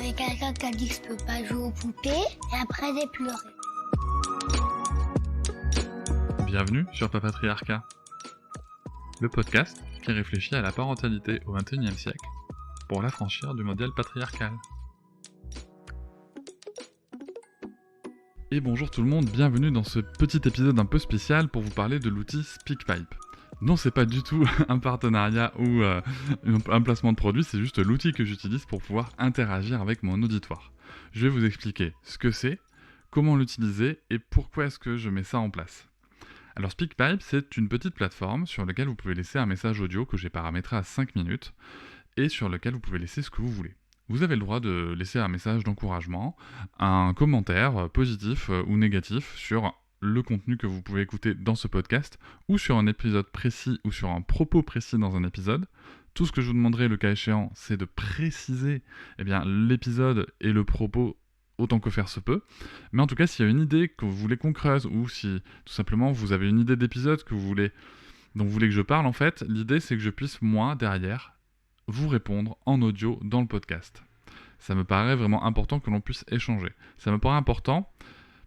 avait quelqu'un qui a dit que je peux pas jouer aux poupées, et après j'ai pleuré. Bienvenue sur Papatriarcat, le podcast qui réfléchit à la parentalité au XXIe siècle pour l'affranchir du modèle patriarcal. Et bonjour tout le monde, bienvenue dans ce petit épisode un peu spécial pour vous parler de l'outil SpeakPipe. Non, c'est pas du tout un partenariat ou un placement de produit, c'est juste l'outil que j'utilise pour pouvoir interagir avec mon auditoire. Je vais vous expliquer ce que c'est, comment l'utiliser et pourquoi est-ce que je mets ça en place. Alors SpeakPipe, c'est une petite plateforme sur laquelle vous pouvez laisser un message audio que j'ai paramétré à 5 minutes et sur lequel vous pouvez laisser ce que vous voulez. Vous avez le droit de laisser un message d'encouragement, un commentaire positif ou négatif sur le contenu que vous pouvez écouter dans ce podcast ou sur un épisode précis ou sur un propos précis dans un épisode. Tout ce que je vous demanderai le cas échéant, c'est de préciser l'épisode et le propos autant que faire se peut. Mais en tout cas, s'il y a une idée que vous voulez qu'on creuse ou si tout simplement vous avez une idée d'épisode dont vous voulez que je parle, en fait, l'idée c'est que je puisse, moi, derrière, vous répondre en audio dans le podcast. Ça me paraît vraiment important que l'on puisse échanger. Ça me paraît important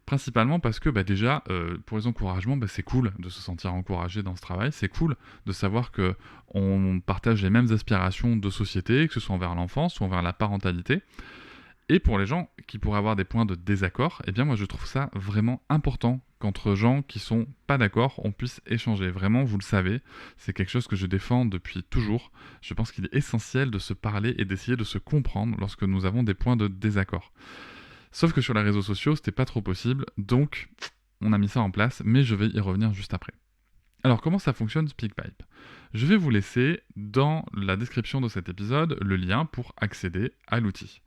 principalement parce que déjà, pour les encouragements, c'est cool de se sentir encouragé dans ce travail. C'est cool de savoir qu'on partage les mêmes aspirations de société, que ce soit envers l'enfance ou envers la parentalité. Et pour les gens qui pourraient avoir des points de désaccord, moi je trouve ça vraiment important qu'entre gens qui sont pas d'accord, on puisse échanger. Vraiment, vous le savez, c'est quelque chose que je défends depuis toujours. Je pense qu'il est essentiel de se parler et d'essayer de se comprendre lorsque nous avons des points de désaccord. Sauf que sur les réseaux sociaux, c'était pas trop possible, donc on a mis ça en place, mais je vais y revenir juste après. Alors comment ça fonctionne SpeakPipe ? Je vais vous laisser dans la description de cet épisode le lien pour accéder à l'outil.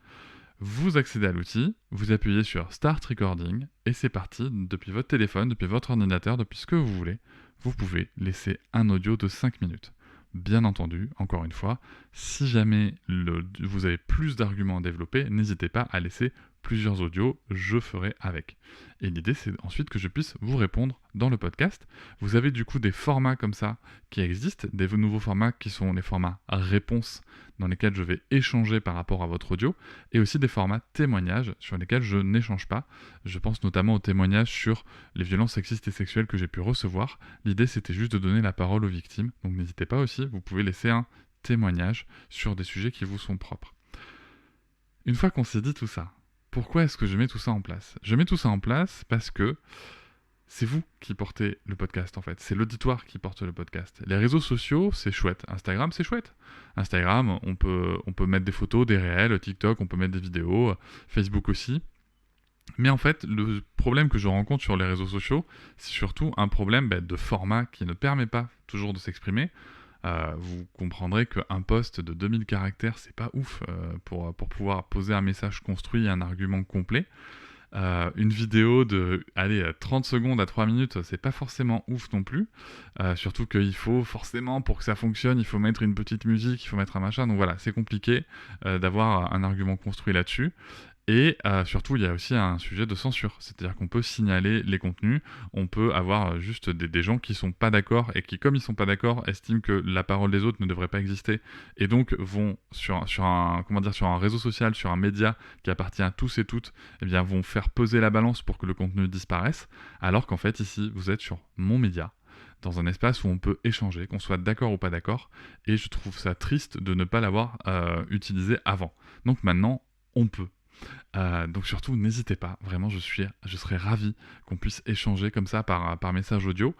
Vous accédez à l'outil, vous appuyez sur Start Recording et c'est parti. Depuis votre téléphone, depuis votre ordinateur, depuis ce que vous voulez, vous pouvez laisser un audio de 5 minutes. Bien entendu, encore une fois, si jamais vous avez plus d'arguments à développer, n'hésitez pas à laisser plusieurs audios, je ferai avec. Et l'idée, c'est ensuite que je puisse vous répondre dans le podcast. Vous avez du coup des formats comme ça qui existent, des nouveaux formats qui sont les formats réponses dans lesquels je vais échanger par rapport à votre audio, et aussi des formats témoignages sur lesquels je n'échange pas. Je pense notamment aux témoignages sur les violences sexistes et sexuelles que j'ai pu recevoir. L'idée, c'était juste de donner la parole aux victimes, donc n'hésitez pas aussi, vous pouvez laisser un témoignage sur des sujets qui vous sont propres. Une fois qu'on s'est dit tout ça, pourquoi est-ce que je mets tout ça en place ? Je mets tout ça en place parce que c'est vous qui portez le podcast en fait. C'est l'auditoire qui porte le podcast. Les réseaux sociaux, c'est chouette. Instagram, c'est chouette. Instagram, on peut mettre des photos, des réels. TikTok, on peut mettre des vidéos. Facebook aussi. Mais en fait, le problème que je rencontre sur les réseaux sociaux, c'est surtout un problème de format qui ne permet pas toujours de s'exprimer. Vous comprendrez qu'un post de 2000 caractères, c'est pas ouf pour pouvoir poser un message construit et un argument complet. Une vidéo de 30 secondes à 3 minutes, c'est pas forcément ouf non plus. Surtout qu'il faut forcément, pour que ça fonctionne, il faut mettre une petite musique, il faut mettre un machin. Donc voilà, c'est compliqué d'avoir un argument construit là-dessus. Et surtout, il y a aussi un sujet de censure. C'est-à-dire qu'on peut signaler les contenus, on peut avoir juste des gens qui sont pas d'accord et qui, comme ils sont pas d'accord, estiment que la parole des autres ne devrait pas exister et donc vont sur un réseau social, sur un média qui appartient à tous et toutes, vont faire peser la balance pour que le contenu disparaisse, alors qu'en fait, ici, vous êtes sur mon média, dans un espace où on peut échanger, qu'on soit d'accord ou pas d'accord, et je trouve ça triste de ne pas l'avoir utilisé avant. Donc maintenant, on peut. Donc surtout n'hésitez pas, vraiment je serais ravi qu'on puisse échanger comme ça par message audio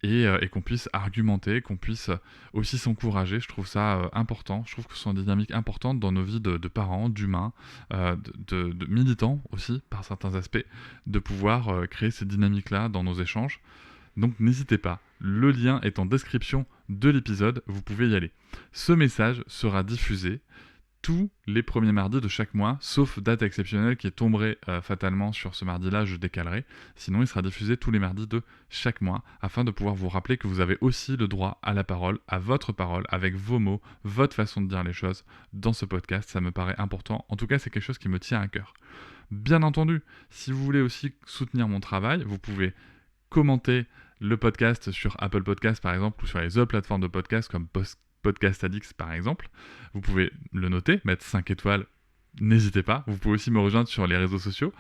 et qu'on puisse argumenter, qu'on puisse aussi s'encourager. Je trouve ça important, je trouve que ce sont des dynamiques importantes dans nos vies de parents, d'humains, de militants aussi par certains aspects, de pouvoir créer ces dynamiques-là dans nos échanges. Donc n'hésitez pas, le lien est en description de l'épisode, vous pouvez y aller. Ce message sera diffusé tous les premiers mardis de chaque mois, sauf date exceptionnelle qui tomberait fatalement sur ce mardi-là, je décalerai. Sinon, il sera diffusé tous les mardis de chaque mois, afin de pouvoir vous rappeler que vous avez aussi le droit à la parole, à votre parole, avec vos mots, votre façon de dire les choses dans ce podcast. Ça me paraît important. En tout cas, c'est quelque chose qui me tient à cœur. Bien entendu, si vous voulez aussi soutenir mon travail, vous pouvez commenter le podcast sur Apple Podcasts par exemple, ou sur les autres plateformes de podcast comme Podcast Addicts par exemple. Vous pouvez le noter, mettre 5 étoiles n'hésitez pas. Vous pouvez aussi me rejoindre sur les réseaux sociaux,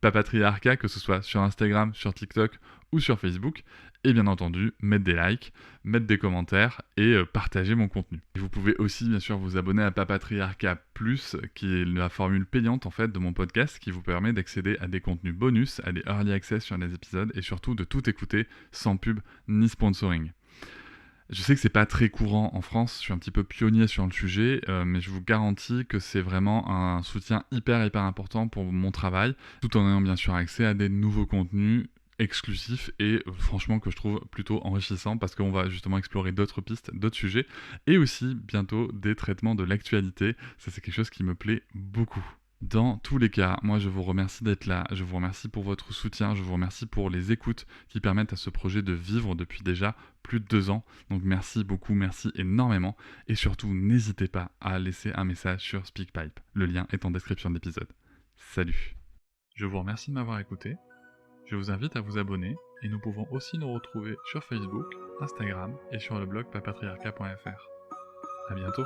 @papatriarcat, que ce soit sur Instagram, sur TikTok ou sur Facebook. Et bien entendu, mettre des likes, mettre des commentaires et partager mon contenu. Et vous pouvez aussi bien sûr vous abonner à Papatriarcat Plus, qui est la formule payante en fait de mon podcast, qui vous permet d'accéder à des contenus bonus, à des early access sur les épisodes et surtout de tout écouter sans pub ni sponsoring. Je sais que c'est pas très courant en France, je suis un petit peu pionnier sur le sujet, mais je vous garantis que c'est vraiment un soutien hyper important pour mon travail, tout en ayant bien sûr accès à des nouveaux contenus exclusifs et franchement que je trouve plutôt enrichissant parce qu'on va justement explorer d'autres pistes, d'autres sujets et aussi bientôt des traitements de l'actualité. Ça c'est quelque chose qui me plaît beaucoup. Dans tous les cas, moi je vous remercie d'être là, je vous remercie pour votre soutien, je vous remercie pour les écoutes qui permettent à ce projet de vivre depuis déjà plus de 2 ans. Donc merci beaucoup, merci énormément. Et surtout, n'hésitez pas à laisser un message sur SpeakPipe. Le lien est en description de l'épisode. Salut. Je vous remercie de m'avoir écouté. Je vous invite à vous abonner et nous pouvons aussi nous retrouver sur Facebook, Instagram et sur le blog papatriarcat.fr. À bientôt.